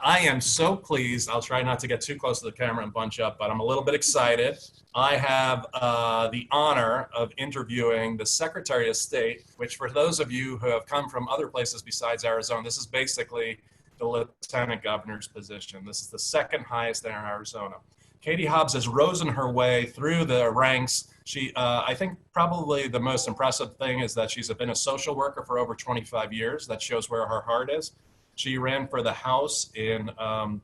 I am so pleased. I'll try not to get too close to the camera and bunch up, but I'm a little bit excited. I have the honor of interviewing the Secretary of State, which for those of you who have come from other places besides Arizona, this is basically the Lieutenant Governor's position. This is the second highest in Arizona. Katie Hobbs has risen her way through the ranks. I think probably the most impressive thing is that she's been a social worker for over 25 years. That shows where her heart is. She ran for the House in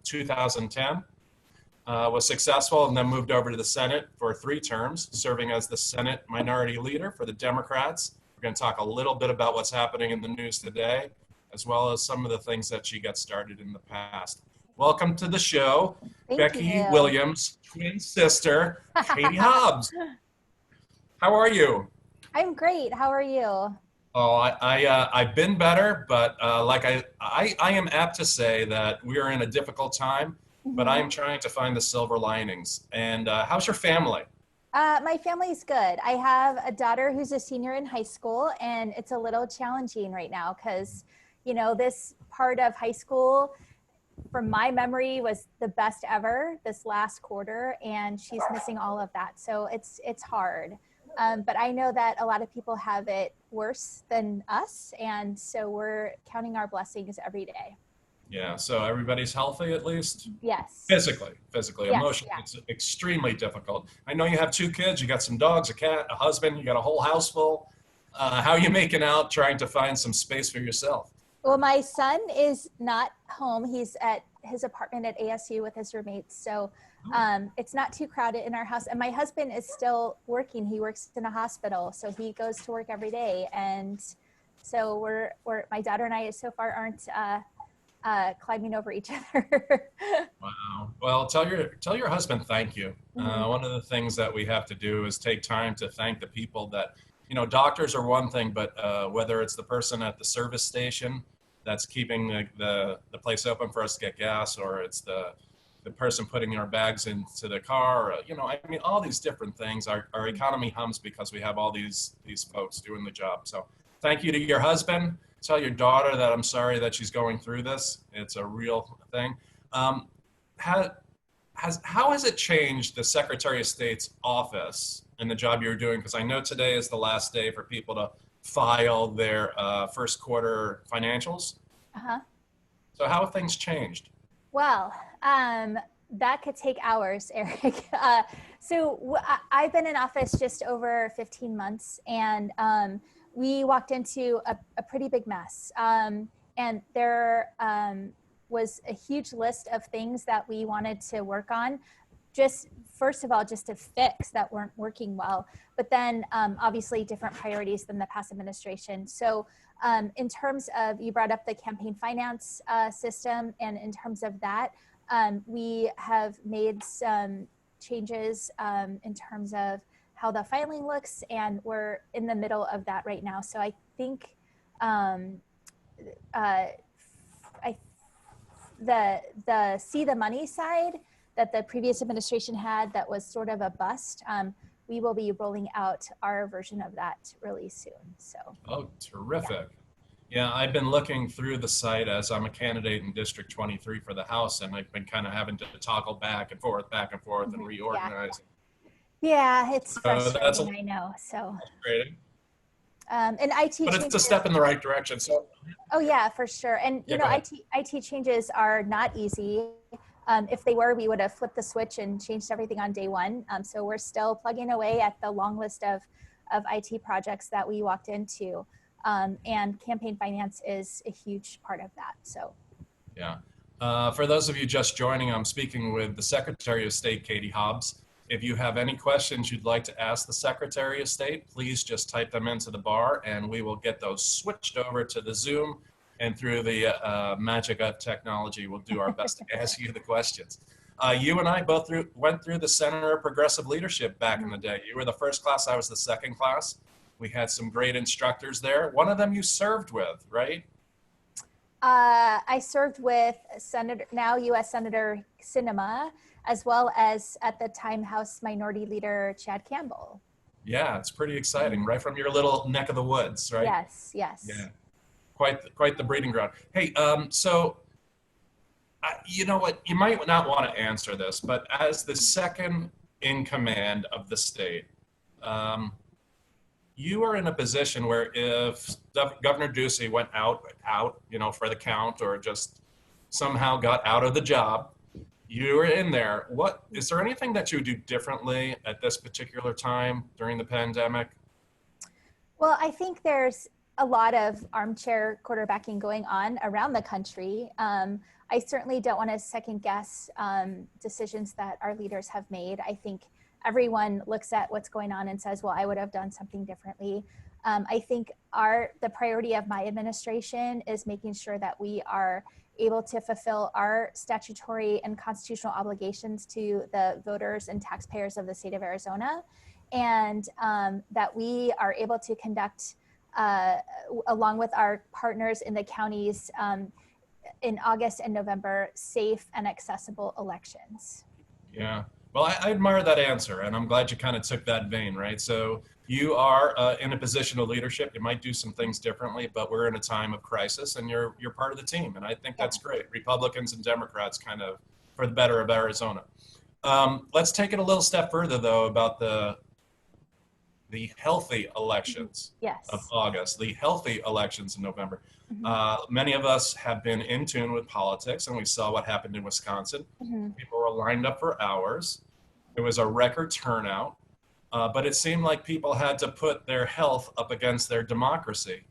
2010, was successful, and then moved over to the Senate for 3 terms, serving as the Senate Minority Leader for the Democrats. We're going to talk a little bit about what's happening in the news today, as well as some of the things that she got started in the past. Welcome to the show, Thank Becky you. Williams' twin sister, Katie Hobbs. How are you? I'm great. How are you? Oh, I've been better, but like I am apt to say that we are in a difficult time, but I am trying to find the silver linings. And how's your family? My family's good. I have a daughter who's a senior in high school, and it's a little challenging right now because, you know, this part of high school, from my memory, was the best ever this last quarter, and she's missing all of that. So it's hard. But I know that a lot of people have it worse than us, and so we're counting our blessings every day. Yeah, so everybody's healthy at least? Yes. Physically, Yes, emotionally, yeah. it's extremely difficult. I know you have 2 kids, you got some dogs, a cat, a husband, you got a whole house full. How are you making out trying to find some space for yourself? Well, my son is not home. He's at his apartment at ASU with his roommates. So it's not too crowded in our house. And my husband is still working. He works in a hospital. So he goes to work every day. And so my daughter and I so far aren't climbing over each other. Wow. Well, tell your husband thank you. One of the things that we have to do is take time to thank the people that, you know, doctors are one thing, but whether it's the person at the service station that's keeping the place open for us to get gas, or it's the person putting our bags into the car, you know, I mean, all these different things. Our economy hums because we have all these folks doing the job. So thank you to your husband. Tell your daughter that I'm sorry that she's going through this. It's a real thing. How has it changed the Secretary of State's office and the job you're doing? Because I know today is the last day for people to file their first quarter financials. So how have things changed? Well, that could take hours, Eric. I've been in office just over 15 months, and we walked into a pretty big mess. And there was a huge list of things that we wanted to work on, first of all, just to fix that weren't working well, but then obviously different priorities than the past administration. So in terms of, you brought up the campaign finance system, and in terms of that, we have made some changes in terms of how the filing looks, and we're in the middle of that right now. So I think the see the money side that the previous administration had that was sort of a bust, we will be rolling out our version of that really soon. So. Oh, terrific. Yeah, I've been looking through the site as I'm a candidate in District 23 for the House, and I've been kind of having to toggle back and forth and reorganize. Yeah, it's frustrating, that's I know. So. Frustrating. And IT but it's a step in the right direction. So. Oh yeah, for sure. And you know, IT changes are not easy. If they were, we would have flipped the switch and changed everything on day one. So we're still plugging away at the long list of IT projects that we walked into. And campaign finance is a huge part of that. So. Yeah. For those of you just joining, I'm speaking with the Secretary of State, Katie Hobbs. If you have any questions you'd like to ask the Secretary of State, please just type them into the bar and we will get those switched over to the Zoom, and through the magic of technology, we'll do our best to ask you the questions. You and I both went through the Center of Progressive Leadership back in the day. You were the first class, I was the second class. We had some great instructors there. One of them you served with, right? I served with now U.S. Senator Sinema, as well as at the time House Minority Leader Chad Campbell. Yeah, it's pretty exciting, right from your little neck of the woods, right? Yes, yes. Yeah, quite the breeding ground. Hey, so You know what? You might not want to answer this, but as the second in command of the state, um, you are in a position where if Governor Ducey went out, for the count or just somehow got out of the job, you were in there. What is there anything that you would do differently at this particular time during the pandemic? Well, I think there's a lot of armchair quarterbacking going on around the country. I certainly don't want to second guess decisions that our leaders have made. I think everyone looks at what's going on and says, well, I would have done something differently. I think the priority of my administration is making sure that we are able to fulfill our statutory and constitutional obligations to the voters and taxpayers of the state of Arizona, and that we are able to conduct, along with our partners in the counties, in August and November, safe and accessible elections. Yeah. Well, I admire that answer, and I'm glad you kind of took that vein, right? So you are in a position of leadership. You might do some things differently, but we're in a time of crisis, and you're part of the team, and I think that's great. Republicans and Democrats kind of for the better of Arizona. Let's take it a little step further, though, about the healthy elections of Yes. August, the healthy elections in November. Mm-hmm. Many of us have been in tune with politics, and we saw what happened in Wisconsin. Mm-hmm. People were lined up for hours. It was a record turnout, but it seemed like people had to put their health up against their democracy.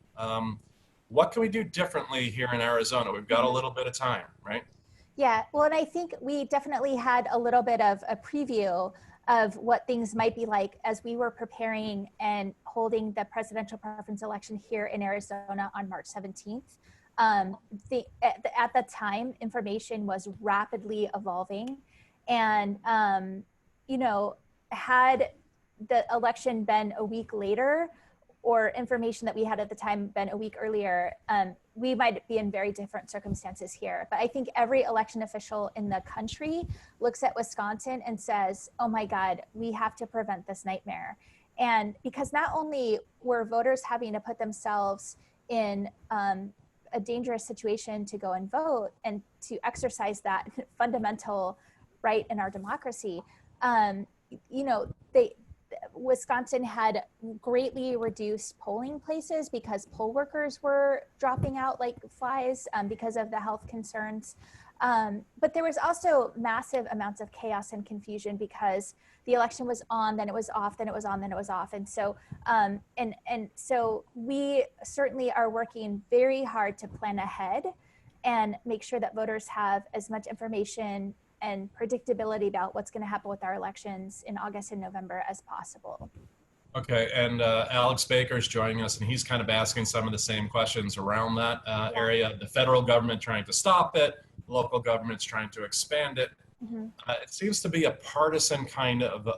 What can we do differently here in Arizona? We've got a little bit of time, right? Yeah, well, and I think we definitely had a little bit of a preview of what things might be like as we were preparing and holding the presidential preference election here in Arizona on March 17th. At the time, information was rapidly evolving. And, had the election been a week later, or information that we had at the time been a week earlier, we might be in very different circumstances here. But I think every election official in the country looks at Wisconsin and says, oh my God, we have to prevent this nightmare. And because not only were voters having to put themselves in a dangerous situation to go and vote and to exercise that fundamental right in our democracy, Wisconsin had greatly reduced polling places because poll workers were dropping out like flies because of the health concerns. But there was also massive amounts of chaos and confusion because the election was on, then it was off, then it was on, then it was off. And so, so we certainly are working very hard to plan ahead and make sure that voters have as much information and predictability about what's going to happen with our elections in August and November as possible. Okay, and Alex Baker is joining us, and he's kind of asking some of the same questions around that area. The federal government trying to stop it, local governments trying to expand it. Mm-hmm. It seems to be a partisan kind of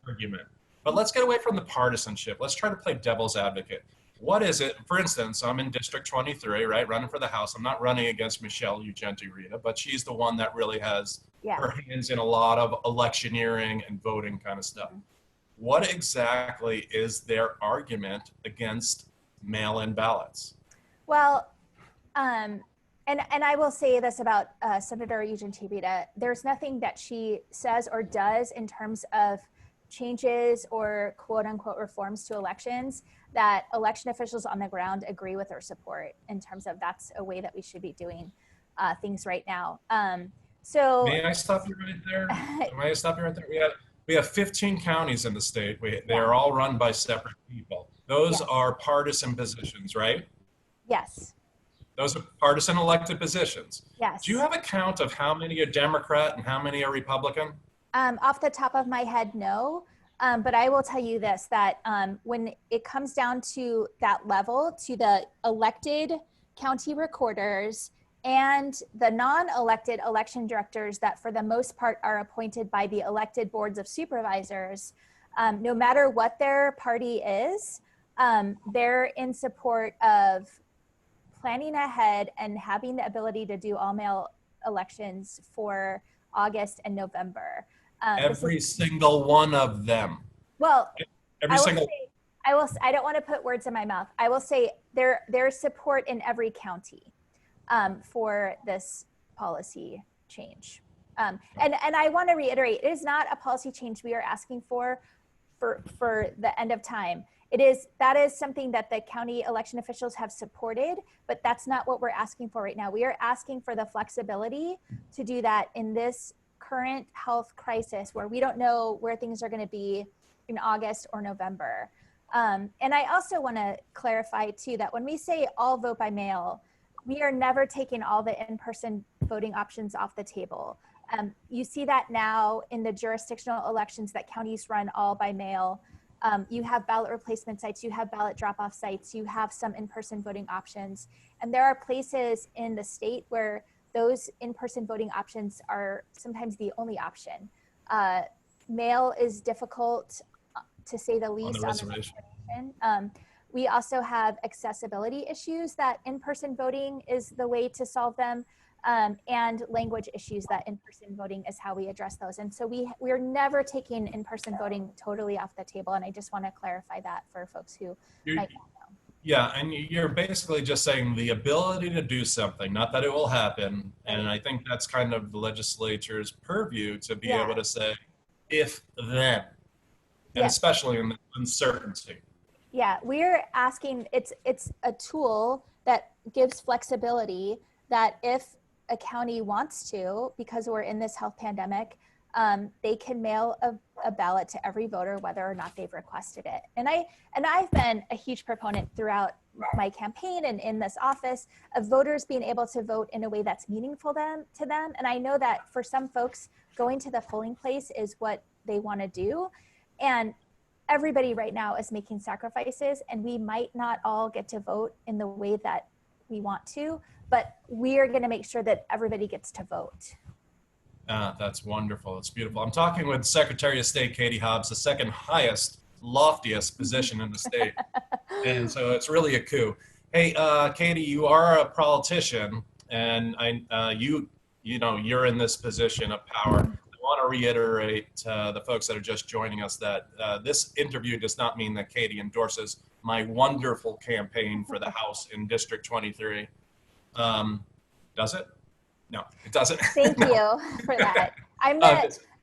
argument. But let's get away from the partisanship. Let's try to play devil's advocate. What is it? For instance, I'm in District 23, right, running for the House. I'm not running against Michelle Ugenti-Rita, but she's the one that really has her hands in a lot of electioneering and voting kind of stuff. Mm-hmm. What exactly is their argument against mail-in ballots? Well, and I will say this about Senator Ugenti-Rita. There's nothing that she says or does in terms of changes or quote unquote reforms to elections that election officials on the ground agree with or support in terms of that's a way that we should be doing things right now. So may I stop you right there? May I stop you right there? We have 15 counties in the state. They are all run by separate people. Those are partisan positions, right? Yes. Those are partisan elected positions. Yes. Do you have a count of how many are Democrat and how many are Republican? Off the top of my head, no. But I will tell you this, that when it comes down to that level, to the elected county recorders and the non-elected election directors that for the most part are appointed by the elected boards of supervisors, no matter what their party is, they're in support of planning ahead and having the ability to do all mail elections for August and November. Every single one of them. Well, every single. I don't want to put words in my mouth. I will say there's support in every county for this policy change. And I want to reiterate, it is not a policy change we are asking for the end of time. That is something that the county election officials have supported, but that's not what we're asking for right now. We are asking for the flexibility to do that in this current health crisis where we don't know where things are going to be in August or November. And I also want to clarify too that when we say all vote by mail, we are never taking all the in-person voting options off the table. You see that now in the jurisdictional elections that counties run all by mail. You have ballot replacement sites, you have ballot drop-off sites, you have some in-person voting options. And there are places in the state where those in-person voting options are sometimes the only option. Mail is difficult, to say the least, on the reservation. We also have accessibility issues that in-person voting is the way to solve them. And language issues that in-person voting is how we address those. And so we're never taking in-person voting totally off the table. And I just want to clarify that for folks who might not know. Yeah, and you're basically just saying the ability to do something, not that it will happen. Right. And I think that's kind of the legislature's purview to be Yeah. able to say, if then, and Yes. especially in the uncertainty. Yeah, we're asking, it's a tool that gives flexibility that if a county wants to, because we're in this health pandemic, they can mail a ballot to every voter, whether or not they've requested it. And I've been a huge proponent throughout my campaign and in this office of voters being able to vote in a way that's meaningful to them. And I know that for some folks, going to the polling place is what they want to do. And everybody right now is making sacrifices, and we might not all get to vote in the way that we want to, but we are going to make sure that everybody gets to vote. That's wonderful. It's beautiful. I'm talking with Secretary of State Katie Hobbs, the second highest, loftiest position in the state. And so it's really a coup. Hey, Katie, you are a politician, and you're in this position of power. I want to reiterate the folks that are just joining us that this interview does not mean that Katie endorses my wonderful campaign for the House in District 23. Does it? No, it doesn't. Thank you for that. I'm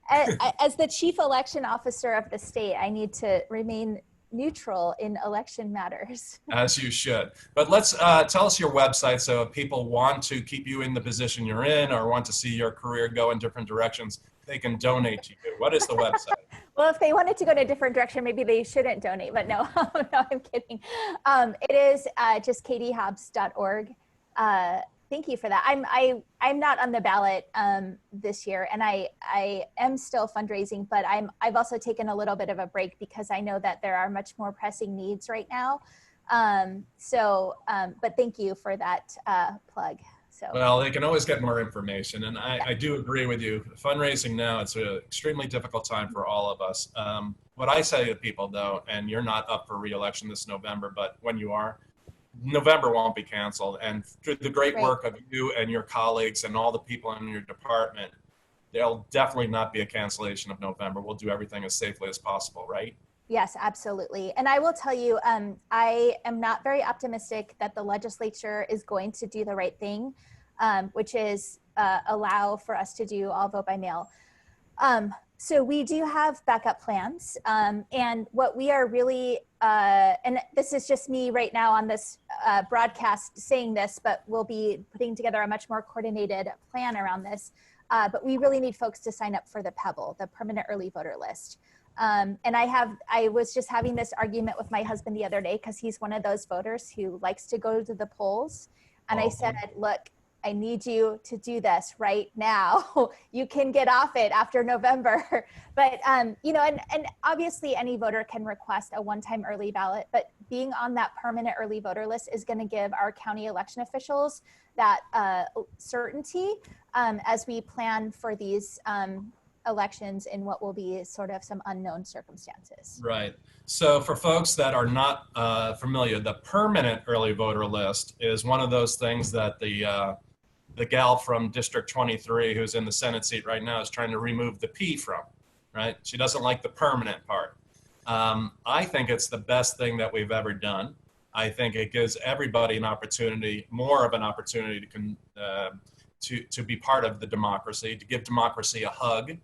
as the chief election officer of the state, I need to remain neutral in election matters. As you should. But let's tell us your website, so if people want to keep you in the position you're in or want to see your career go in different directions, they can donate to you. What is the website? Well, if they wanted to go in a different direction, maybe they shouldn't donate, but no, no, I'm kidding. It is just katiehobbs.org. Thank you for that. I'm not on the ballot this year, and I am still fundraising, but I've also taken a little bit of a break because I know that there are much more pressing needs right now. But thank you for that plug. So. Well, they can always get more information, and I do agree with you. Fundraising now, it's an extremely difficult time for all of us. What I say to people, though, and you're not up for re-election this November, but when you are, November won't be canceled. And through the great work of you and your colleagues and all the people in your department, there'll definitely not be a cancellation of November. We'll do everything as safely as possible, right? Yes, absolutely. And I will tell you, I am not very optimistic that the legislature is going to do the right thing, which is allow for us to do all vote by mail. So we do have backup plans. And what we are really, and this is just me right now on this broadcast saying this, but we'll be putting together a much more coordinated plan around this. But we really need folks to sign up for the PEBL, the Permanent Early Voter List. And I was just having this argument with my husband the other day because he's one of those voters who likes to go to the polls. And I said, look, I need you to do this right now. You can get off it after November. But, and obviously any voter can request a one-time early ballot, but being on that permanent early voter list is going to give our county election officials that certainty as we plan for these elections in what will be sort of some unknown circumstances. Right. So for folks that are not familiar, the permanent early voter list is one of those things that the gal from District 23 who's in the Senate seat right now is trying to remove the P from, right? She doesn't like the permanent part. I think it's the best thing that we've ever done. I think it gives everybody an opportunity, more of an opportunity to be part of the democracy, to give democracy a hug.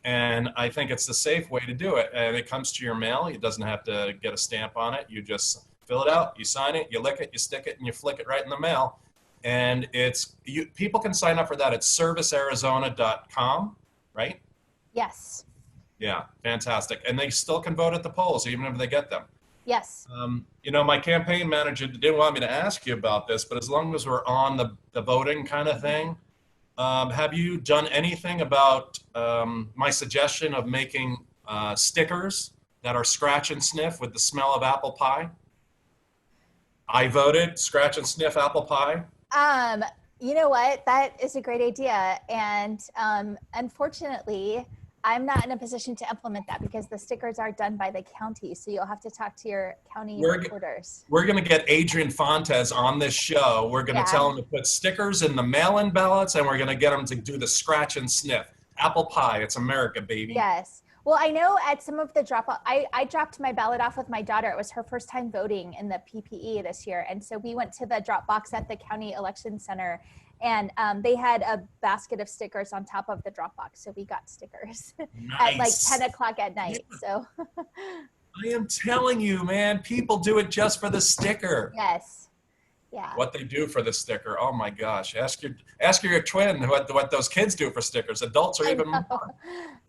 And I think it's the safe way to do it. And it comes to your mail. It doesn't have to get a stamp on it. You just fill it out, you sign it, you lick it, you stick it, and you flick it right in the mail. And people can sign up for that at servicearizona.com, right? Yes. Yeah, fantastic. And they still can vote at the polls, even if they get them. Yes. My campaign manager didn't want me to ask you about this, but as long as we're on the voting kind of thing, have you done anything about my suggestion of making stickers that are scratch and sniff with the smell of apple pie? I voted scratch and sniff apple pie. You know what? That is a great idea. And unfortunately, I'm not in a position to implement that because the stickers are done by the county. So you'll have to talk to your county reporters. We're going to get Adrian Fontes on this show. We're going to tell him to put stickers in the mail-in ballots, and we're going to get him to do the scratch and sniff. Apple pie. It's America, baby. Yes. Well, I know at some of the drop-off, I dropped my ballot off with my daughter. It was her first time voting in the PPE this year. And so we went to the drop box at the county election center, and they had a basket of stickers on top of the drop box. So we got stickers at like 10 o'clock at night. So I am telling you, man, people do it just for the sticker. Yes. Yeah. What they do for the sticker. Oh my gosh. Ask your twin what those kids do for stickers. Adults are even more.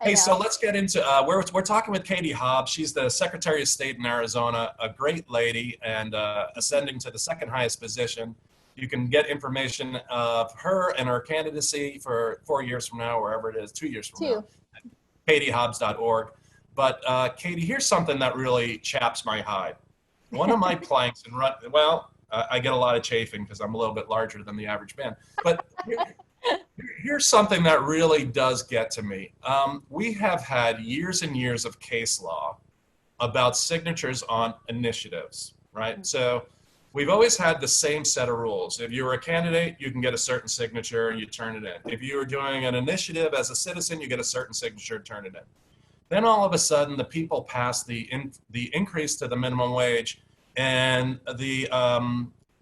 Hey, so let's get into, we're talking with Katie Hobbs. She's the Secretary of State in Arizona, a great lady, and ascending to the second highest position. You can get information of her and her candidacy for 4 years from now, wherever it is, 2 years from now, katiehobbs.org. But Katie, here's something that really chaps my hide. One of my planks, I get a lot of chafing because I'm a little bit larger than the average man. But here's something that really does get to me. We have had years and years of case law about signatures on initiatives, right? So we've always had the same set of rules. If you were a candidate, you can get a certain signature and you turn it in. If you were doing an initiative as a citizen, you get a certain signature, turn it in. Then all of a sudden, the people passed the increase to the minimum wage. And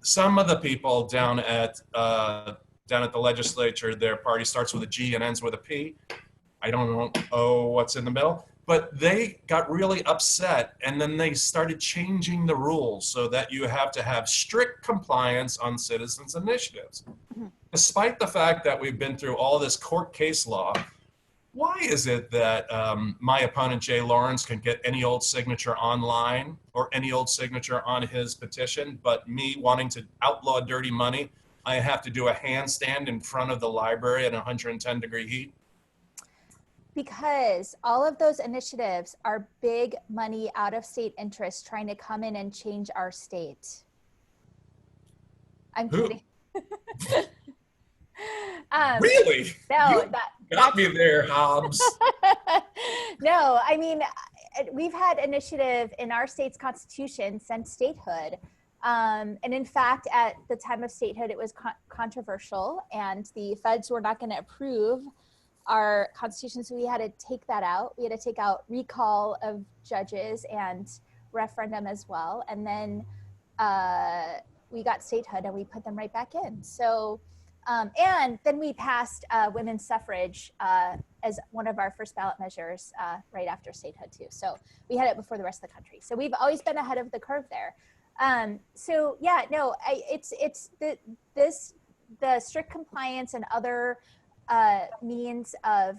some of the people down at the legislature, their party starts with a G and ends with a P. I don't know what's in the middle, but they got really upset, and then they started changing the rules so that you have to have strict compliance on citizens' initiatives. Mm-hmm. Despite the fact that we've been through all this court case law, why is it that my opponent, Jay Lawrence, can get any old signature online or any old signature on his petition, but me wanting to outlaw dirty money, I have to do a handstand in front of the library at 110-degree heat? Because all of those initiatives are big money, out-of-state interests trying to come in and change our state. I'm kidding. Really? No, got me there, Hobbs. No, I mean, we've had initiative in our state's constitution since statehood. And in fact, at the time of statehood, it was controversial, and the feds were not going to approve our constitution, so we had to take that out. We had to take out recall of judges and referendum as well. And then we got statehood and we put them right back in. So, and then we passed women's suffrage as one of our first ballot measures right after statehood too. So we had it before the rest of the country. So we've always been ahead of the curve there. So yeah, no, it's the strict compliance and other means of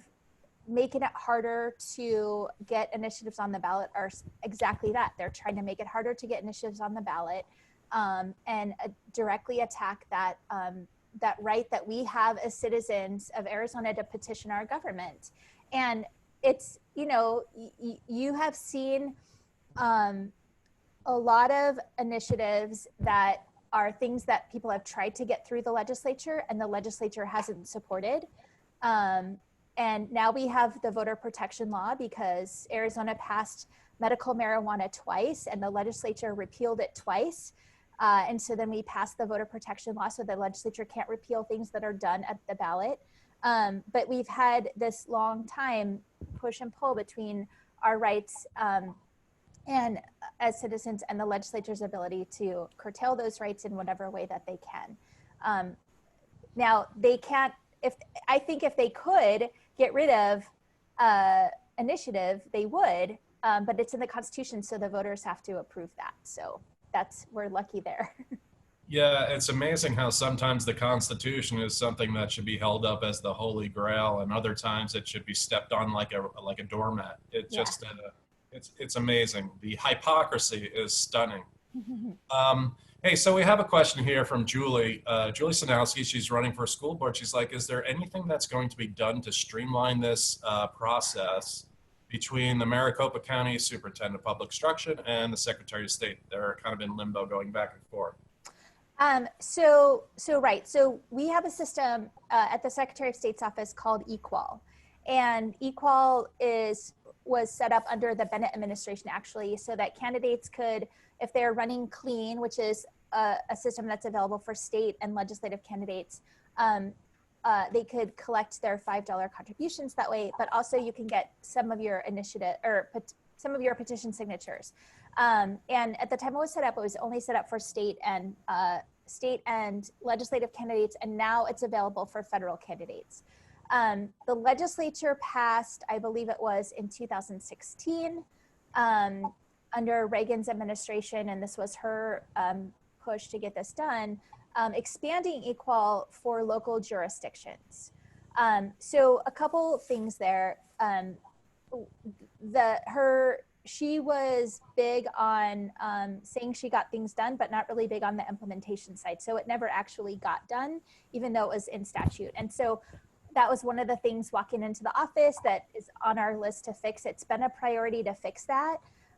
making it harder to get initiatives on the ballot are exactly that. They're trying to make it harder to get initiatives on the ballot and directly attack that that right that we have as citizens of Arizona to petition our government. And it's, you know, you have seen a lot of initiatives that are things that people have tried to get through the legislature and the legislature hasn't supported. And now we have the voter protection law because Arizona passed medical marijuana twice and the legislature repealed it twice. And so then we passed the voter protection law so the legislature can't repeal things that are done at the ballot. But we've had this long time push and pull between our rights and as citizens and the legislature's ability to curtail those rights in whatever way that they can. Now they can't, if I think if they could get rid of initiative, they would, but it's in the Constitution, so the voters have to approve that. So we're lucky there. Yeah, it's amazing how sometimes the Constitution is something that should be held up as the holy grail, and other times it should be stepped on like a doormat. It Yeah. just it's amazing. The hypocrisy is stunning. Hey, so we have a question here from Julie. Julie Sanowski, she's running for school board. She's like, is there anything that's going to be done to streamline this process between the Maricopa County Superintendent of Public Instruction and the Secretary of State? They're kind of in limbo going back and forth. Right. So we have a system at the Secretary of State's office called Equal, and Equal was set up under the Bennett administration, actually, so that candidates could, if they're running clean, which is a system that's available for state and legislative candidates, they could collect their $5 contributions that way, but also you can get some of your initiative or some of your petition signatures. And at the time it was set up, it was only set up for state and legislative candidates, and now it's available for federal candidates. The legislature passed, I believe it was in 2016, under Reagan's administration, and this was her push to get this done, expanding Equal for local jurisdictions. So a couple things there. She was big on saying she got things done, but not really big on the implementation side. So it never actually got done, even though it was in statute. And so that was one of the things walking into the office that is on our list to fix. It's been a priority to fix that.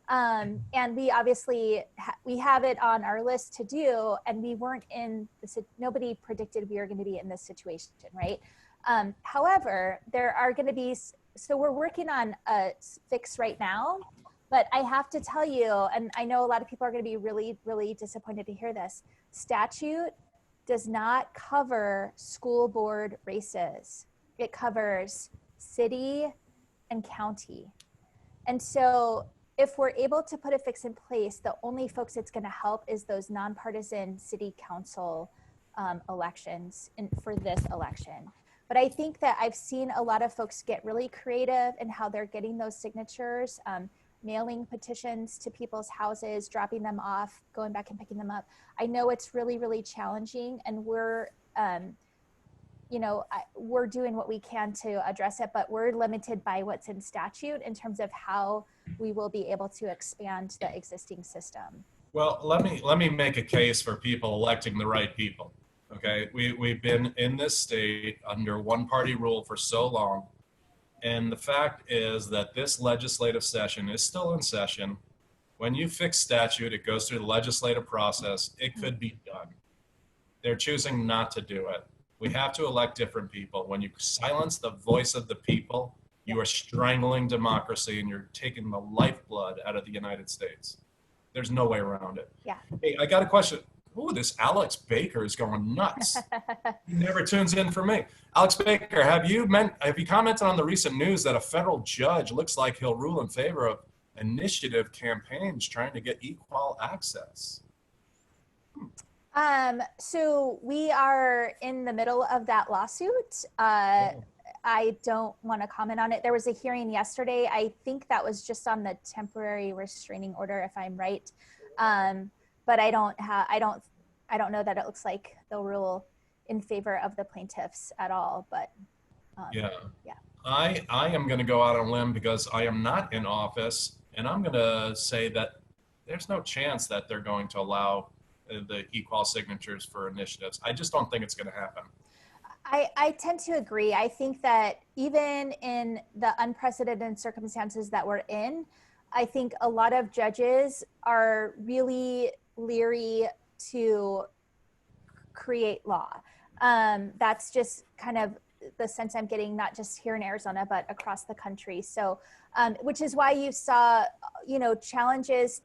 And we obviously, we have it on our list to do, and we weren't nobody predicted we were going to be in this situation, right? However, there are going to be, so we're working on a fix right now, but I have to tell you, and I know a lot of people are going to be really, really disappointed to hear this, statute does not cover school board races. It covers city and county. And so if we're able to put a fix in place, the only folks it's going to help is those nonpartisan city council elections for this election. But I think that I've seen a lot of folks get really creative in how they're getting those signatures, mailing petitions to people's houses, dropping them off, going back and picking them up. I know it's really, really challenging, and we're, we're doing what we can to address it, but we're limited by what's in statute in terms of how we will be able to expand the existing system. Well, let me make a case for people electing the right people. Okay, we've been in this state under one party rule for so long. And the fact is that this legislative session is still in session. When you fix statute, it goes through the legislative process. It could be done. They're choosing not to do it. We have to elect different people. When you silence the voice of the people, you are strangling democracy and you're taking the lifeblood out of the United States. There's no way around it. Yeah. Hey, I got a question. Ooh, this Alex Baker is going nuts. He never tunes in for me. Alex Baker, have you commented on the recent news that a federal judge looks like he'll rule in favor of initiative campaigns trying to get equal access? So we are in the middle of that lawsuit. I don't want to comment on it. There was a hearing yesterday. I think that was just on the temporary restraining order, if I'm right. But I don't know that it looks like they'll rule in favor of the plaintiffs at all. But yeah. I am going to go out on a limb because I am not in office, and I'm going to say that there's no chance that they're going to allow the equal signatures for initiatives. I just don't think it's going to happen. I tend to agree. I think that even in the unprecedented circumstances that we're in, I think a lot of judges are really leery to create law. That's just kind of the sense I'm getting, not just here in Arizona, but across the country. So, which is why you saw, challenges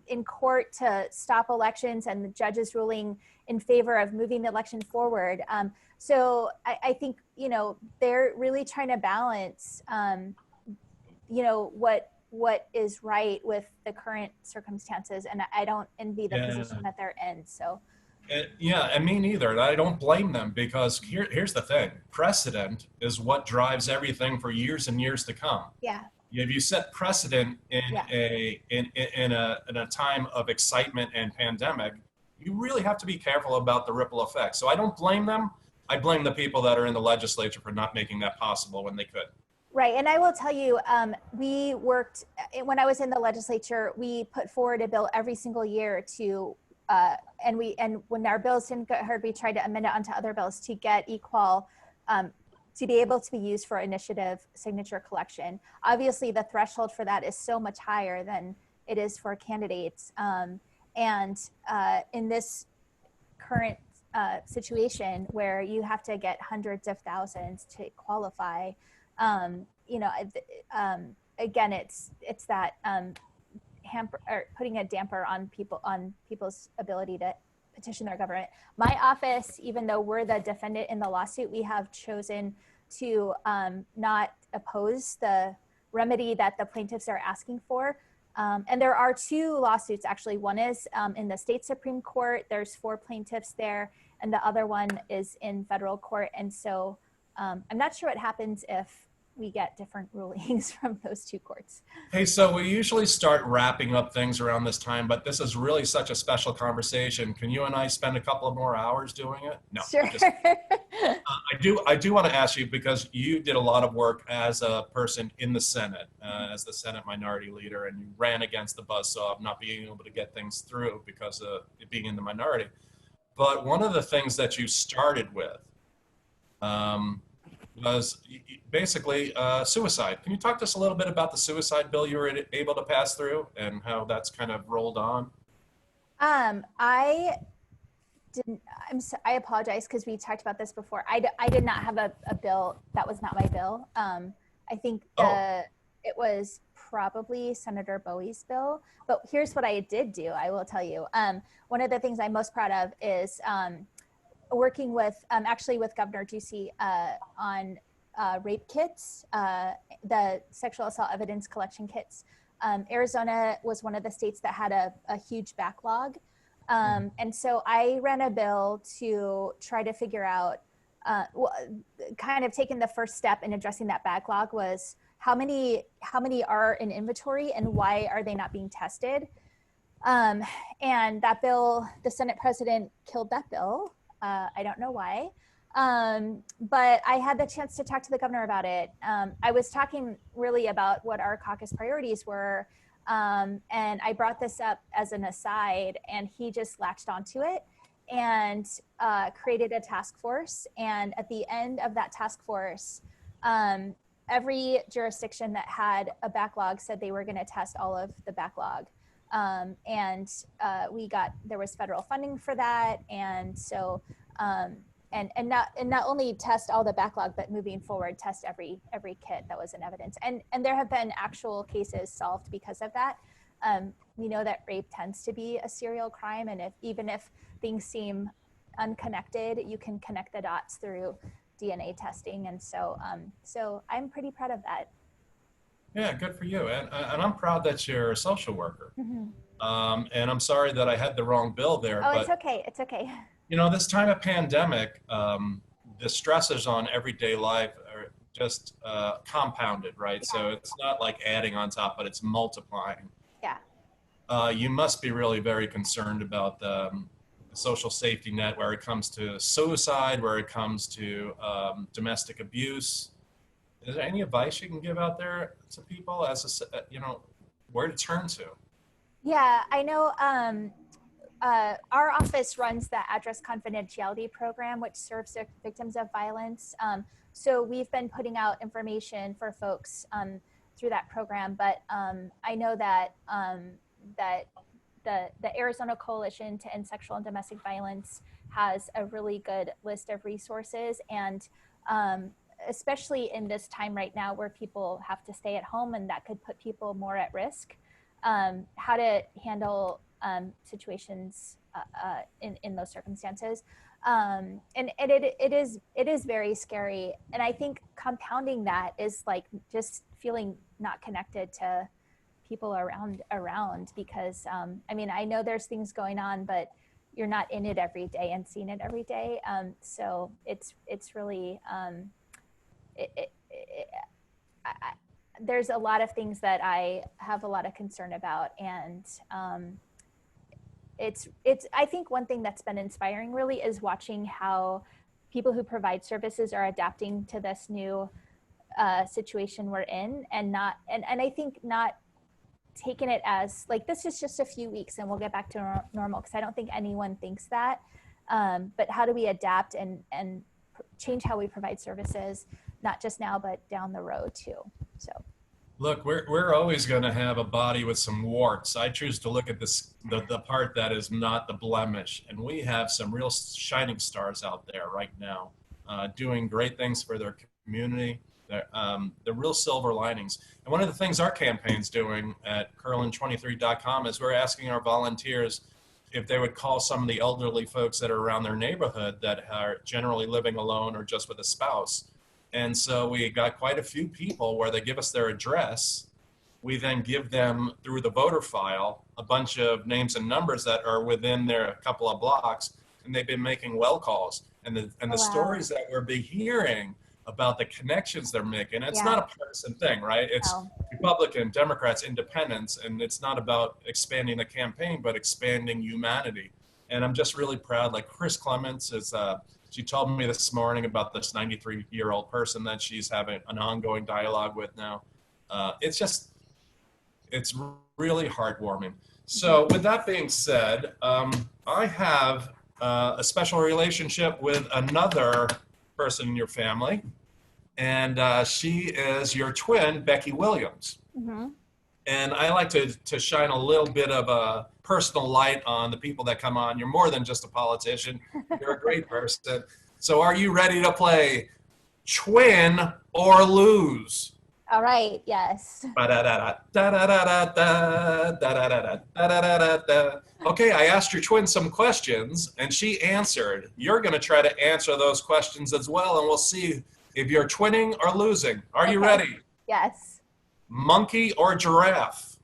in court to stop elections and the judges ruling in favor of moving the election forward. So I think, they're really trying to balance, what is right with the current circumstances. And I don't envy the position that they're in. So Yeah, and me neither. And I don't blame them because here's the thing: precedent is what drives everything for years and years to come. Yeah, If you set precedent in yeah. a time of excitement and pandemic, you really have to be careful about the ripple effect. So I don't blame them. I blame the people that are in the legislature for not making that possible when they could. Right. And I will tell you, we worked, when I was in the legislature, we put forward a bill every single year to, and when our bills didn't get heard, we tried to amend it onto other bills to get equal, to be able to be used for initiative signature collection. Obviously, the threshold for that is so much higher than it is for candidates. In this current situation where you have to get hundreds of thousands to qualify, you know, again, it's that hamper or putting a damper on people's ability to petition their government. My office, even though we're the defendant in the lawsuit, we have chosen to not oppose the remedy that the plaintiffs are asking for. And there are two lawsuits, actually. One is in the state Supreme Court. There's 4 plaintiffs there, and the other one is in federal court. And so I'm not sure what happens if we get different rulings from those 2 courts. Hey, so we usually start wrapping up things around this time, but this is really such a special conversation. Can you and I spend a couple of more hours doing it? No, Sure. I do want to ask you because you did a lot of work as a person in the Senate, as the Senate Minority Leader, and you ran against the buzzsaw of not being able to get things through because of it being in the minority. But one of the things that you started with was basically suicide. Can you talk to us a little bit about the suicide bill you were able to pass through and how that's kind of rolled on? I didn't, I apologize because we talked about this before. I did not have a bill. That was not my bill. I think it was probably Senator Bowie's bill, but here's what I did do. I will tell you. One of the things I'm most proud of is working with, actually with Governor Ducey on rape kits, the sexual assault evidence collection kits. Arizona was one of the states that had a huge backlog. And so I ran a bill to try to figure out, kind of taking the first step in addressing that backlog was how many are in inventory and why are they not being tested? And that bill, the Senate president killed that bill. I don't know why. But I had the chance to talk to the governor about it. I was talking really about what our caucus priorities were. And I brought this up as an aside, and he just latched onto it and created a task force. And at the end of that task force, every jurisdiction that had a backlog said they were going to test all of the backlog. There was federal funding for that. And so, and not only test all the backlog, but moving forward, test every kit that was in evidence. And there have been actual cases solved because of that. We know that rape tends to be a serial crime, and even if things seem unconnected, you can connect the dots through DNA testing. And so, so I'm pretty proud of that. Yeah, good for you. And I'm proud that you're a social worker. Mm-hmm. And I'm sorry that I had the wrong bill there. Oh, but, it's okay. It's okay. you know, this time of pandemic, the stresses on everyday life are just compounded, right? Yeah. So it's not like adding on top, but it's multiplying. Yeah. You must be really very concerned about the social safety net where it comes to suicide, where it comes to domestic abuse. Is there any advice you can give out there to people as where to turn to? Yeah, I know. Our office runs the address confidentiality program, which serves victims of violence. So we've been putting out information for folks through that program. But I know that the Arizona Coalition to End Sexual and Domestic Violence has a really good list of resources, and especially in this time right now where people have to stay at home and that could put people more at risk, how to handle situations in those circumstances. And it is very scary. And I think compounding that is like just feeling not connected to people around because I mean, I know there's things going on, but you're not in it every day and seeing it every day. So it's really, there's a lot of things that I have a lot of concern about. And I think one thing that's been inspiring really is watching how people who provide services are adapting to this new situation we're in, and I think not taking it as like, this is just a few weeks and we'll get back to normal, because I don't think anyone thinks that. But how do we adapt and change how we provide services, not just now, but down the road too. So. Look, we're always going to have a body with some warts. I choose to look at this, the part that is not the blemish. And we have some real shining stars out there right now, doing great things for their community, the real silver linings. And one of the things our campaign's doing at Curlin23.com is we're asking our volunteers if they would call some of the elderly folks that are around their neighborhood that are generally living alone or just with a spouse. And so we got quite a few people where they give us their address. We then give them, through the voter file, a bunch of names and numbers that are within their couple of blocks, and they've been making well calls. And the Wow. stories that we're hearing about the connections they're making, it's not a partisan thing, right? It's Republican, Democrats, Independents, and it's not about expanding the campaign, but expanding humanity. And I'm just really proud. Like Chris Clements is, she told me this morning about this 93-year-old person that she's having an ongoing dialogue with now. It's really heartwarming. So with that being said, I have a special relationship with another person in your family, and she is your twin, Becky Williams. Mm-hmm. And I like to shine a little bit of a personal light on the people that come on. You're more than just a politician. You're a great person. So are you ready to play Twin or Lose? All right, yes. Okay, I asked your twin some questions, and she answered. You're going to try to answer those questions as well, and we'll see if you're twinning or losing. Are you ready? Yes. Monkey or giraffe?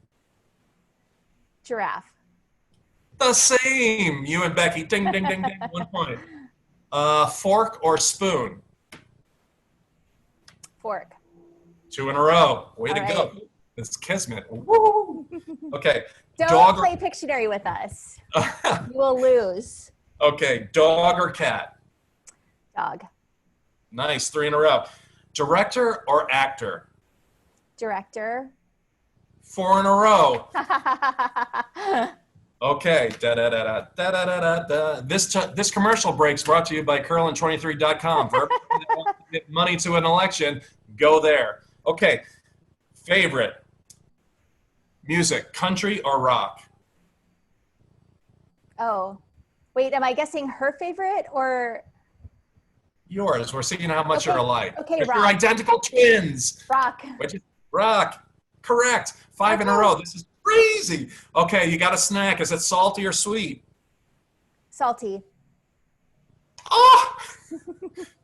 Giraffe. The same. You and Becky. Ding, ding, ding, ding. 1 point. Fork or spoon? Fork. 2 in a row. Way All to right. go. It's kismet. Woo! Okay. Don't play Pictionary with us. You will lose. Okay. Dog or cat? Dog. Nice. 3 in a row. Director or actor? Director. 4 in a row. Okay. This commercial break's brought to you by Curlin23.com. For everyone that wants to get money to an election, go there. Okay. Favorite music, country or rock? Oh, wait, am I guessing her favorite or? Yours. We're seeing how much you're alike. Okay, if rock. you're identical twins. Rock. Which is rock. Correct. 5 in a row. This is crazy. Okay, you got a snack. Is it salty or sweet? Salty. Oh!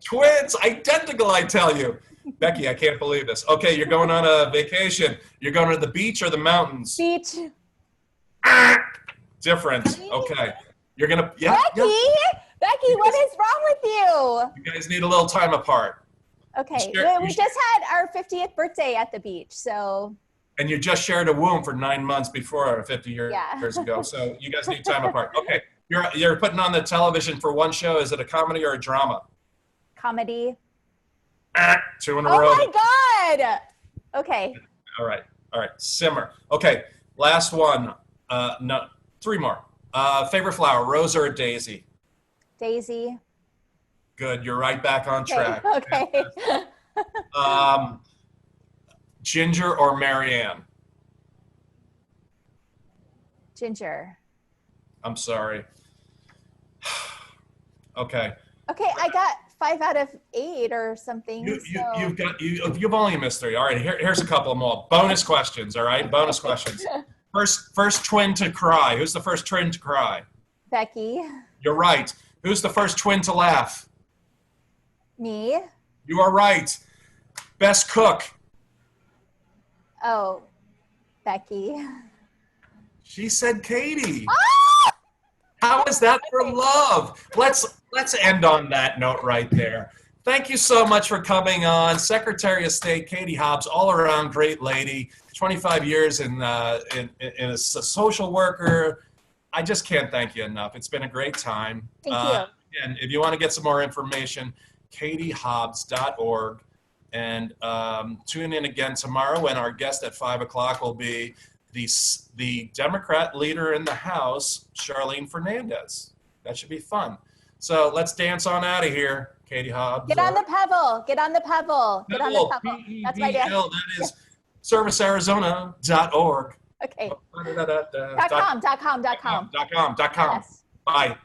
Twins. Identical, I tell you. Becky, I can't believe this. Okay, you're going on a vacation. You're going to the beach or the mountains? Beach. Different. Okay. You're going to... Becky! Becky, what is wrong with you? You guys need a little time apart. Okay. We just had our 50th birthday at the beach, so... And you just shared a womb for 9 months before 50 years ago. So you guys need time apart. Okay. You're putting on the television for one show. Is it a comedy or a drama? Comedy. 2 in a row. Oh my God. Okay. All right. Simmer. Okay. Last one. No, 3 more. Favorite flower, rose or a daisy? Daisy. Good. You're right back on track. Okay. Ginger or Marianne? Ginger. I'm sorry. Okay. Okay, I got 5 out of 8 or something. You've only missed 3. All right, here's a couple more bonus questions. All right, bonus questions. First twin to cry. Who's the first twin to cry? Becky. You're right. Who's the first twin to laugh? Me. You are right. Best cook. Oh, Becky. She said Katie. Ah! How is that for love? Let's end on that note right there. Thank you so much for coming on. Secretary of State Katie Hobbs, all around great lady, 25 years in a social worker. I just can't thank you enough. It's been a great time. Thank you. And if you want to get some more information, katiehobbs.org. And tune in again tomorrow when our guest at 5 o'clock will be the Democrat leader in the House, Charlene Fernandez. That should be fun. So let's dance on out of here, Katie Hobbs. Get on the pebble. Get on the pebble. Get on the pebble. That's my dance. That is servicearizona.org. Okay. .com. .com. Bye.